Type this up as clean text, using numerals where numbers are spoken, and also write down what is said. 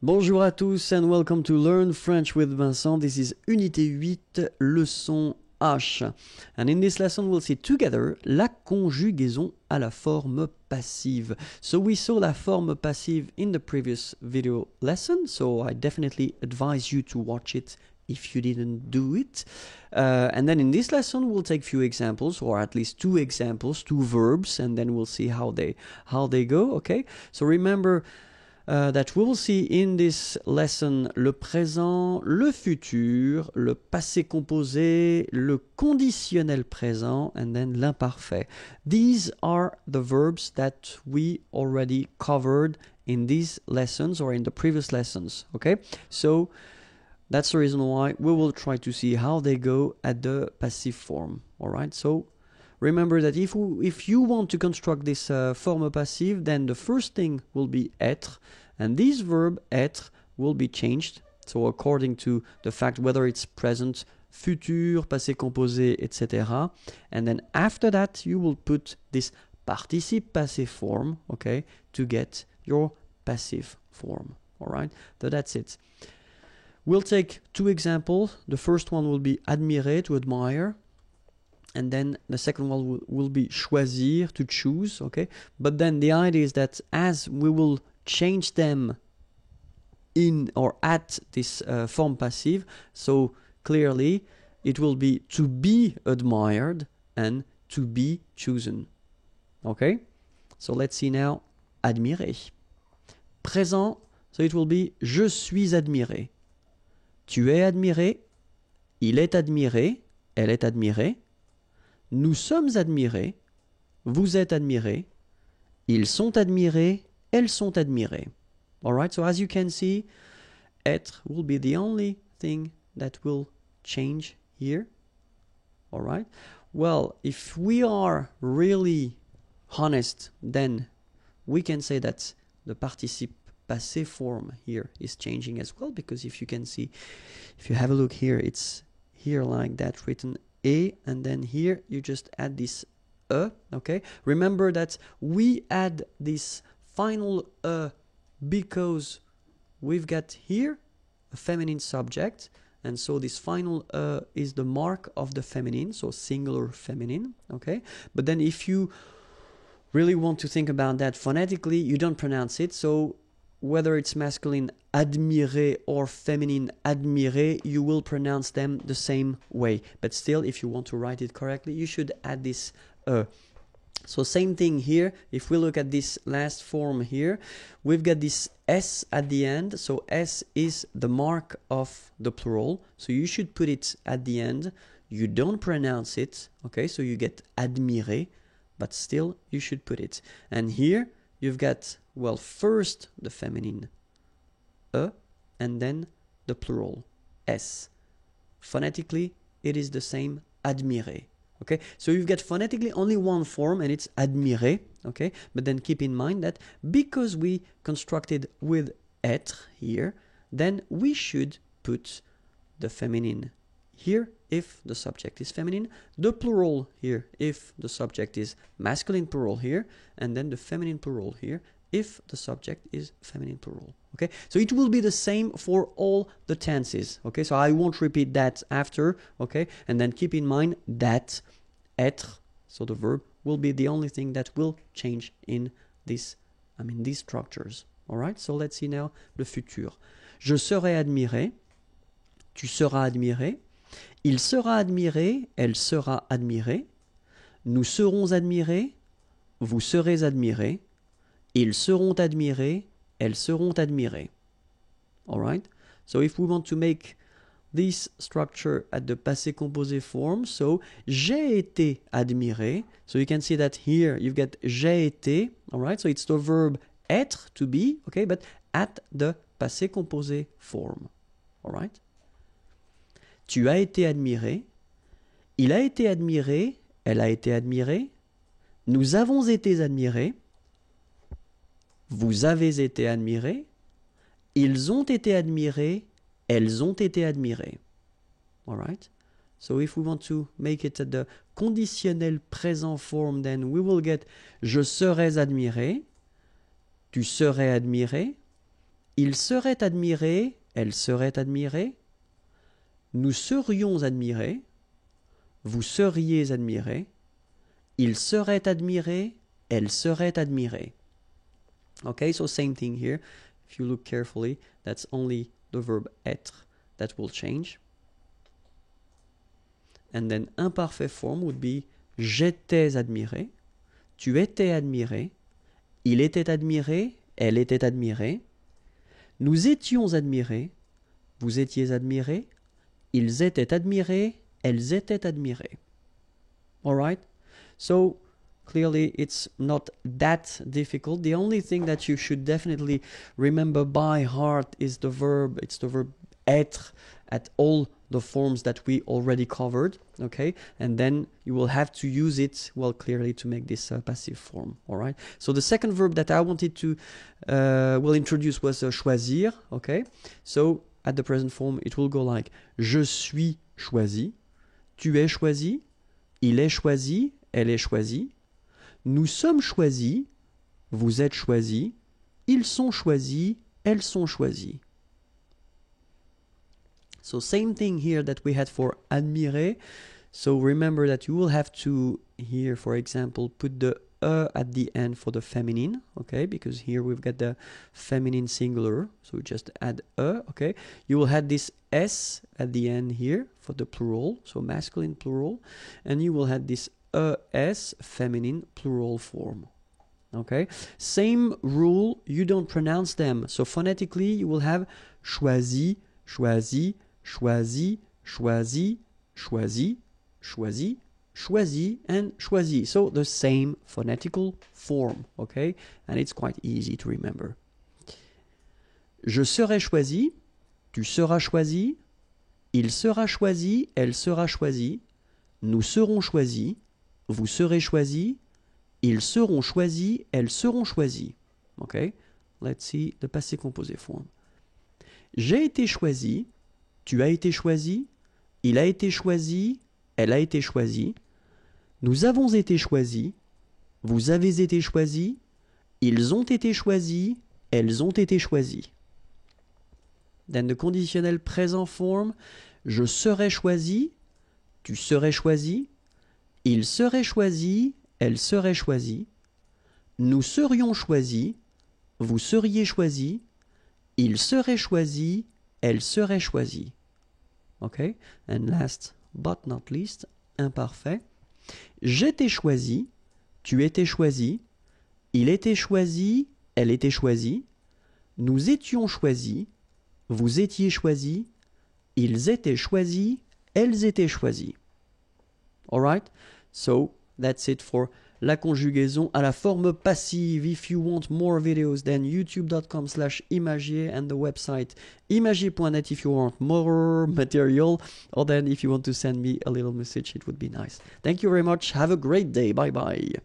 Bonjour à tous and welcome to Learn French with Vincent. This is Unité 8, leçon H. And in this lesson we'll see together la conjugaison à la forme passive. So we saw la forme passive in the previous video lesson, so I definitely advise you to watch it if you didn't do it. And then in this lesson we'll take few examples, or at least two examples, two verbs, and then we'll see how they go, okay? So remember that we will see in this lesson le présent, le futur, le passé composé, le conditionnel présent, and then l'imparfait. These are the verbs that we already covered in these lessons or in the previous lessons, okay? So that's the reason why we will try to see how they go at the passive form, all right? So remember that if you want to construct this forme passive, then the first thing will be être, and this verb être will be changed, so according to the fact whether it's present, futur, passé composé, etc. And then after that, you will put this participe passé form, okay, to get your passive form, all right? So that's it. We'll take two examples. The first one will be admirer, to admire. And then the second one will be choisir, to choose, okay? But then the idea is that as we will change them in or at this form passive, so clearly it will be to be admired and to be chosen, okay? So let's see now, admirer. Présent, so it will be je suis admiré. Tu es admiré, il est admiré, elle est admirée. Nous sommes admirés, vous êtes admirés, ils sont admirés, elles sont admirées. Alright, so as you can see, être will be the only thing that will change here. Alright, well, if we are really honest, then we can say that the participe passé form here is changing as well, because if you can see, if you have a look here, it's here like that written A, and then here you just add this okay? Remember that we add this final because we've got here a feminine subject, and so this final is the mark of the feminine, so singular feminine, okay? But then if you really want to think about that phonetically, you don't pronounce it, so whether it's masculine admirer or feminine admirer, you will pronounce them the same way. But still, if you want to write it correctly, you should add this So same thing here. If we look at this last form here, we've got this S at the end. So S is the mark of the plural. So you should put it at the end. You don't pronounce it, okay? So you get admirer, but still you should put it. And here you've got, well, first the feminine and then the plural S. Phonetically, it is the same, admirer. Okay, so you've got phonetically only one form, and it's admirer. Okay, but then keep in mind that because we constructed with être here, then we should put the feminine here if the subject is feminine, the plural here if the subject is masculine plural here, and then the feminine plural here if the subject is feminine plural. Okay, so it will be the same for all the tenses. Okay, so I won't repeat that after. Okay, and then keep in mind that être, so the verb, will be the only thing that will change in these structures. All right, so let's see now le futur. Je serai admiré, tu seras admiré, il sera admiré, elle sera admirée, nous serons admirés, vous serez admirés, ils seront admirés, elles seront admirées. All right? So if we want to make this structure at the passé composé form, so j'ai été admiré. So you can see that here you've got j'ai été. All right? So it's the verb être, to be, okay, but at the passé composé form. All right? Tu as été admiré. Il a été admiré. Elle a été admirée. Nous avons été admirés. Vous avez été admirés, ils ont été admirés, elles ont été admirées. All right? So if we want to make it at the conditionnel présent form, then we will get je serais admiré, tu serais admiré, Il serait admiré, elle serait admirée. Nous serions admirés. Vous seriez admiré. Il serait admiré, elle serait admirée. Okay, so same thing here. If you look carefully, that's only the verb être that will change. And then imperfect form would be j'étais admiré, tu étais admiré, il était admiré, elle était admirée, nous étions admirés, vous étiez admirés, ils étaient admirés, elles étaient admirées. Alright? So clearly it's not that difficult. The only thing that you should definitely remember by heart is the verb. It's the verb être at all the forms that we already covered, okay? And then you will have to use it, well, clearly to make this passive form, all right? So the second verb that I wanted to introduce was choisir, okay? So at the present form, it will go like je suis choisi, tu es choisi, il est choisi, elle est choisie, nous sommes choisis, vous êtes choisis, ils sont choisis, elles sont choisies. So same thing here that we had for admirer. So remember that you will have to here, for example, put the at the end for the feminine, okay? Because here we've got the feminine singular, so just add okay? You will have this s at the end here for the plural, so masculine plural, and you will have this s feminine plural form. Okay? Same rule, you don't pronounce them. So phonetically, you will have choisi, choisi, choisi, choisi, choisi, choisi, choisi, and choisi. So the same phonetical form, okay? And it's quite easy to remember. Je serai choisi, tu seras choisi, il sera choisi, elle sera choisie, nous serons choisis, vous serez choisis, ils seront choisis, elles seront choisies. Okay? Let's see the passé composé form. J'ai été choisi, tu as été choisi, il a été choisi, elle a été choisie, nous avons été choisis, vous avez été choisis, ils ont été choisis, elles ont été choisies. Then the conditionnel présent form, je serai choisi, tu serais choisi, il serait choisi, elle serait choisie, nous serions choisis, vous seriez choisis, il serait choisi, elle serait choisie. Okay? And last but not least, imparfait. J'étais choisi, tu étais choisi, il était choisi, elle était choisie, nous étions choisis, vous étiez choisis, ils étaient choisis, elles étaient choisies. Alright? So that's it for la conjugaison à la forme passive. If you want more videos, then youtube.com/imagier and the website imagier.net if you want more material, or then if you want to send me a little message, it would be nice. Thank you very much. Have a great day. Bye bye.